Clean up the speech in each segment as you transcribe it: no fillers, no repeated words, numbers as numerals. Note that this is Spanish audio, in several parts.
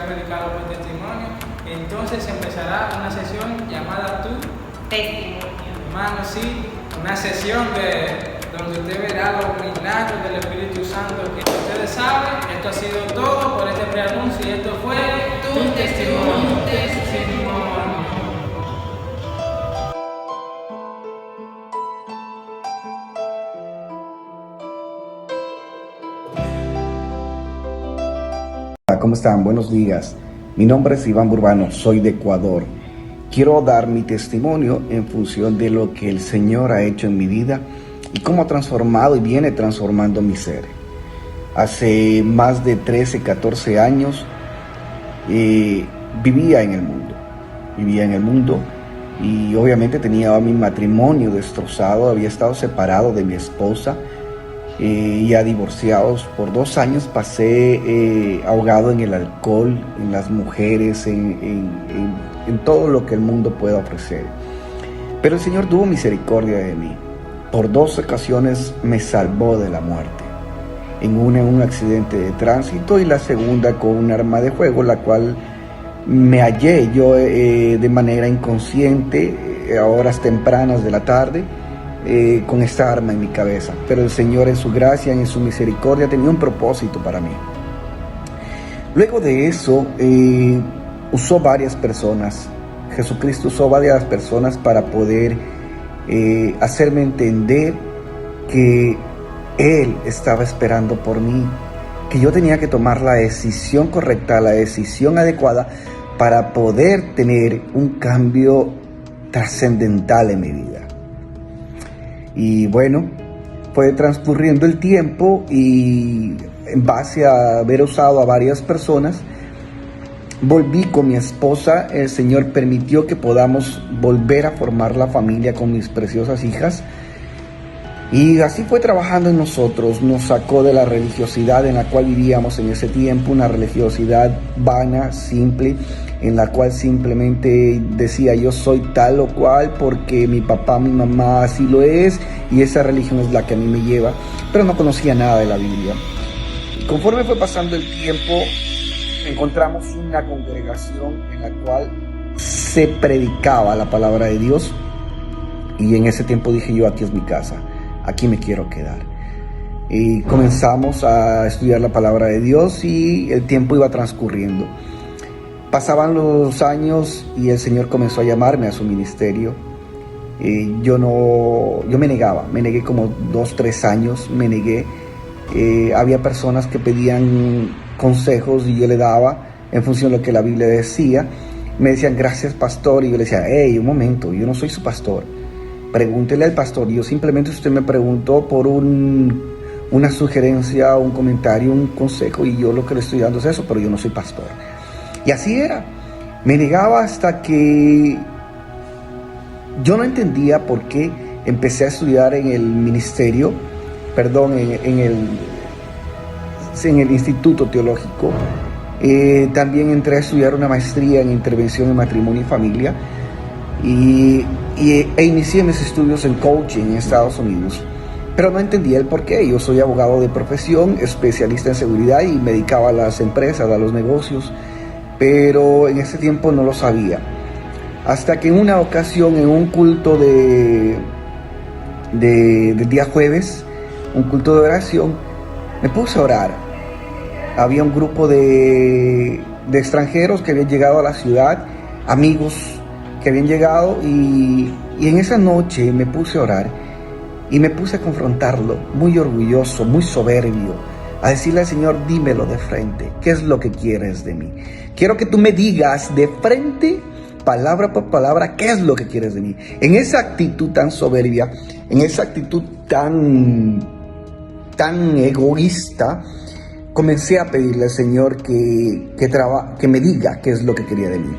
predicar por testimonio. Entonces empezará una sesión llamada Tu Testimonio. Hermano, sí, una sesión donde usted verá los milagros del Espíritu Santo que ustedes saben. Esto ha sido todo por este preanuncio y esto fue Tu Testimonio. ¿Cómo están? Buenos días. Mi nombre es Iván Burbano, soy de Ecuador. Quiero dar mi testimonio en función de lo que el Señor ha hecho en mi vida y cómo ha transformado y viene transformando mi ser. Hace más de 13, 14 años vivía en el mundo y obviamente tenía mi matrimonio destrozado, había estado separado de mi esposa. Ya divorciados por 2 años, pasé ahogado en el alcohol, en las mujeres, en todo lo que el mundo pueda ofrecer. Pero el Señor tuvo misericordia de mí. Por 2 ocasiones me salvó de la muerte. En una en un accidente de tránsito y la segunda con un arma de fuego, la cual me hallé yo de manera inconsciente a horas tempranas de la tarde. Con esta arma en mi cabeza, pero el Señor en su gracia, en su misericordia tenía un propósito para mí. Luego de eso usó varias personas, Jesucristo usó varias personas para poder hacerme entender que Él estaba esperando por mí, que yo tenía que tomar la decisión correcta, la decisión adecuada para poder tener un cambio trascendental en mi vida. Y bueno, fue transcurriendo el tiempo y en base a haber usado a varias personas, volví con mi esposa. El Señor permitió que podamos volver a formar la familia con mis preciosas hijas. Y así fue trabajando en nosotros, nos sacó de la religiosidad en la cual vivíamos en ese tiempo, una religiosidad vana, simple, en la cual simplemente decía yo soy tal o cual porque mi papá, mi mamá así lo es y esa religión es la que a mí me lleva, pero no conocía nada de la Biblia. Y conforme fue pasando el tiempo, encontramos una congregación en la cual se predicaba la palabra de Dios y en ese tiempo dije yo, aquí es mi casa. Aquí me quiero quedar. Y comenzamos a estudiar la palabra de Dios y el tiempo iba transcurriendo. Pasaban los años y el Señor comenzó a llamarme a su ministerio. Yo me negué como 2, 3 años, me negué. Había personas que pedían consejos y yo le daba en función de lo que la Biblia decía. Me decían, gracias pastor, y yo le decía, hey, un momento, yo no soy su pastor. Pregúntele al pastor. Yo simplemente usted me preguntó por una sugerencia, un comentario, un consejo y yo lo que le estoy dando es eso, pero yo no soy pastor. Y así era. Me negaba hasta que yo no entendía por qué empecé a estudiar en el ministerio, en el Instituto Teológico. También entré a estudiar una maestría en intervención en matrimonio y familia. E inicié mis estudios en coaching en Estados Unidos, pero no entendía el porqué. Yo soy abogado de profesión, especialista en seguridad y me dedicaba a las empresas, a los negocios, pero en ese tiempo no lo sabía. Hasta que en una ocasión, en un culto del día jueves, un culto de oración, me puse a orar. Había un grupo de extranjeros que habían llegado a la ciudad, amigos que habían llegado y en esa noche me puse a orar y me puse a confrontarlo, muy orgulloso, muy soberbio, a decirle al Señor, dímelo de frente, ¿qué es lo que quieres de mí? Quiero que tú me digas de frente, palabra por palabra, ¿qué es lo que quieres de mí? En esa actitud tan soberbia, en esa actitud tan egoísta, comencé a pedirle al Señor que me diga qué es lo que quería de mí.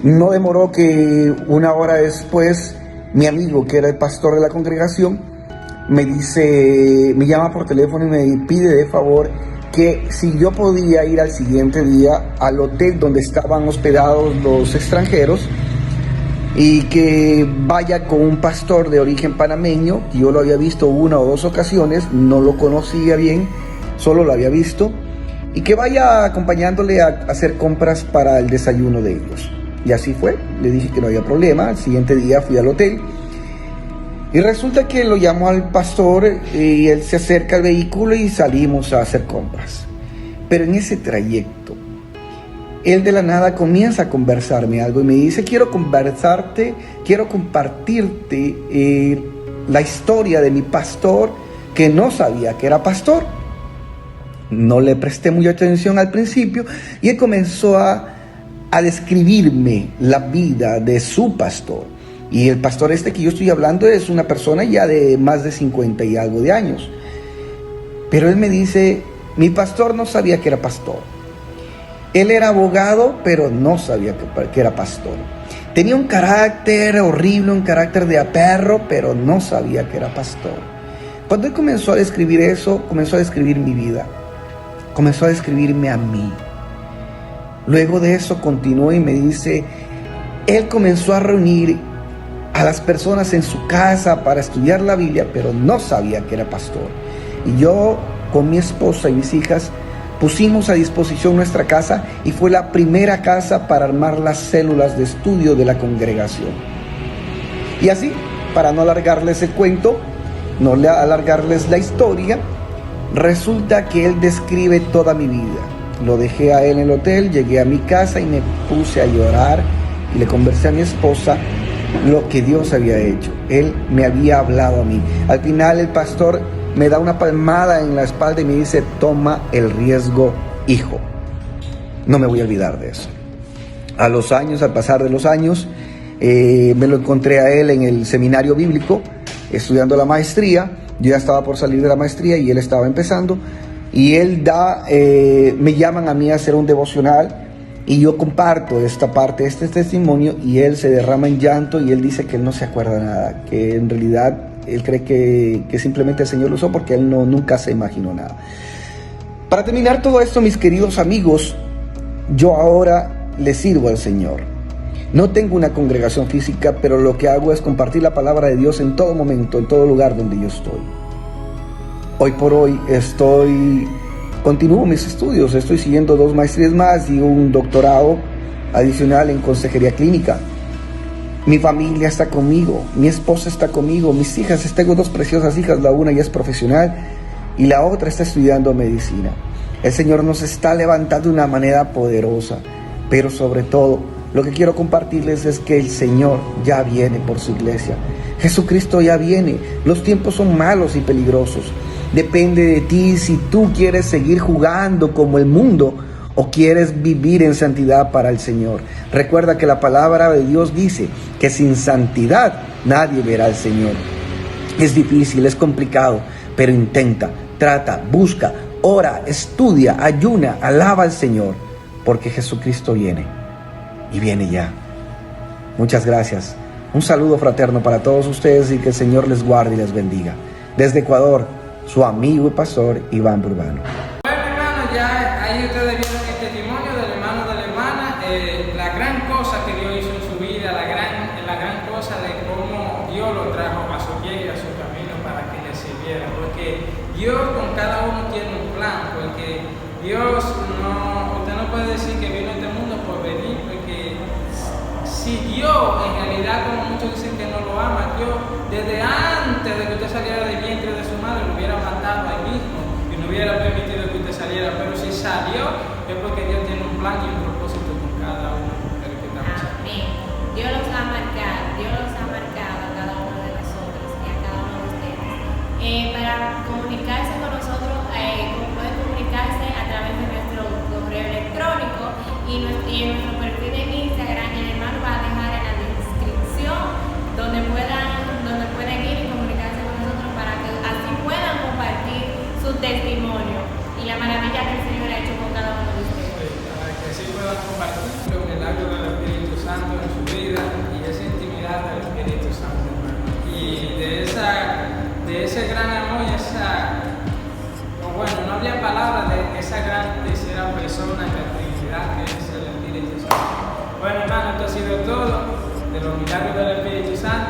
No demoró que 1 hora después, mi amigo, que era el pastor de la congregación, me llama por teléfono y me pide de favor que si yo podía ir al siguiente día al hotel donde estaban hospedados los extranjeros y que vaya con un pastor de origen panameño. Yo lo había visto 1 o 2 ocasiones, no lo conocía bien, solo lo había visto. y que vaya acompañándole a hacer compras para el desayuno de ellos. Y así fue, le dije que no había problema. Al siguiente día fui al hotel y resulta que lo llamo al pastor y él se acerca al vehículo y salimos a hacer compras. Pero en ese trayecto, él de la nada comienza a conversarme algo y me dice: quiero compartirte la historia de mi pastor, que no sabía que era pastor. No le presté mucha atención al principio y él comenzó a describirme la vida de su pastor. Y el pastor este que yo estoy hablando es una persona ya de más de 50 y algo de años. Pero él me dice: mi pastor no sabía que era pastor. Él era abogado, pero no sabía que era pastor. Tenía un carácter horrible, un carácter de perro, pero no sabía que era pastor. Cuando él comenzó a describir eso, comenzó a describir mi vida. Comenzó a describirme a mí. Luego de eso continuó y me dice: él comenzó a reunir a las personas en su casa para estudiar la Biblia, pero no sabía que era pastor. Y yo, con mi esposa y mis hijas, pusimos a disposición nuestra casa y fue la primera casa para armar las células de estudio de la congregación. Y así, para no alargarles el cuento, no alargarles la historia, resulta que él describe toda mi vida. Lo dejé a él en el hotel, llegué a mi casa y me puse a llorar y le conversé a mi esposa lo que Dios había hecho. Él me había hablado a mí. Al final el pastor me da una palmada en la espalda y me dice: toma el riesgo, hijo. No me voy a olvidar de eso. A los años, al pasar de los años, me lo encontré a él en el seminario bíblico, estudiando la maestría. Yo ya estaba por salir de la maestría y él estaba empezando. Y él me llaman a mí a hacer un devocional y yo comparto esta parte, este testimonio, y él se derrama en llanto y él dice que él no se acuerda nada, que en realidad él cree que simplemente el Señor lo usó porque él nunca se imaginó nada. Para terminar todo esto, mis queridos amigos, yo ahora le sirvo al Señor. No tengo una congregación física, pero lo que hago es compartir la palabra de Dios en todo momento, en todo lugar donde yo estoy. Hoy por hoy continúo mis estudios, estoy siguiendo 2 maestrías más y un doctorado adicional en consejería clínica. Mi familia está conmigo, mi esposa está conmigo, mis hijas, tengo 2 preciosas hijas, la una ya es profesional y la otra está estudiando medicina. El Señor nos está levantando de una manera poderosa, pero sobre todo, lo que quiero compartirles es que el Señor ya viene por su iglesia. Jesucristo ya viene, los tiempos son malos y peligrosos. Depende de ti si tú quieres seguir jugando como el mundo o quieres vivir en santidad para el Señor. Recuerda que la palabra de Dios dice que sin santidad nadie verá al Señor. Es difícil, es complicado, pero intenta, trata, busca, ora, estudia, ayuna, alaba al Señor, porque Jesucristo viene y viene ya. Muchas gracias. Un saludo fraterno para todos ustedes y que el Señor les guarde y les bendiga. Desde Ecuador, su amigo y pastor Iván Burbano. Bueno, hermano, ya ahí ustedes vieron el testimonio del hermano de la hermana, la gran cosa que Dios hizo en su vida, la gran cosa de cómo Dios lo trajo a su pie y a su camino para que le sirviera, porque Dios con cada uno tiene un plan, porque Dios usted no puede decir que vino a este mundo por venir, porque si Dios en realidad, como muchos dicen que no lo ama, Dios desde antes de que usted saliera del vientre de su madre lo hubiera matado ahí mismo y no hubiera permitido que usted saliera, pero si salió es porque Dios tiene un plan y un propósito con cada uno de los que estamos aquí. Amén. Dios los ha marcado a cada uno de nosotros y a cada uno de ustedes. Para comunicarse con nosotros, pueden comunicarse a través de nuestro correo electrónico y en nuestro perfil de Instagram. El hermano va a dejar en la descripción donde pueden ir y comunicarse con nosotros para que así puedan compartir su testimonio y la maravilla que el Señor ha hecho con cada uno de ustedes. Para que así puedan compartir los milagros del Espíritu Santo en su vida y esa intimidad del Espíritu Santo, hermano. Y de ese gran amor y no había palabras de esa gran tercera persona en la Trinidad que es el Espíritu Santo. Bueno, hermano, esto ha sido todo de los milagros del Espíritu Santo.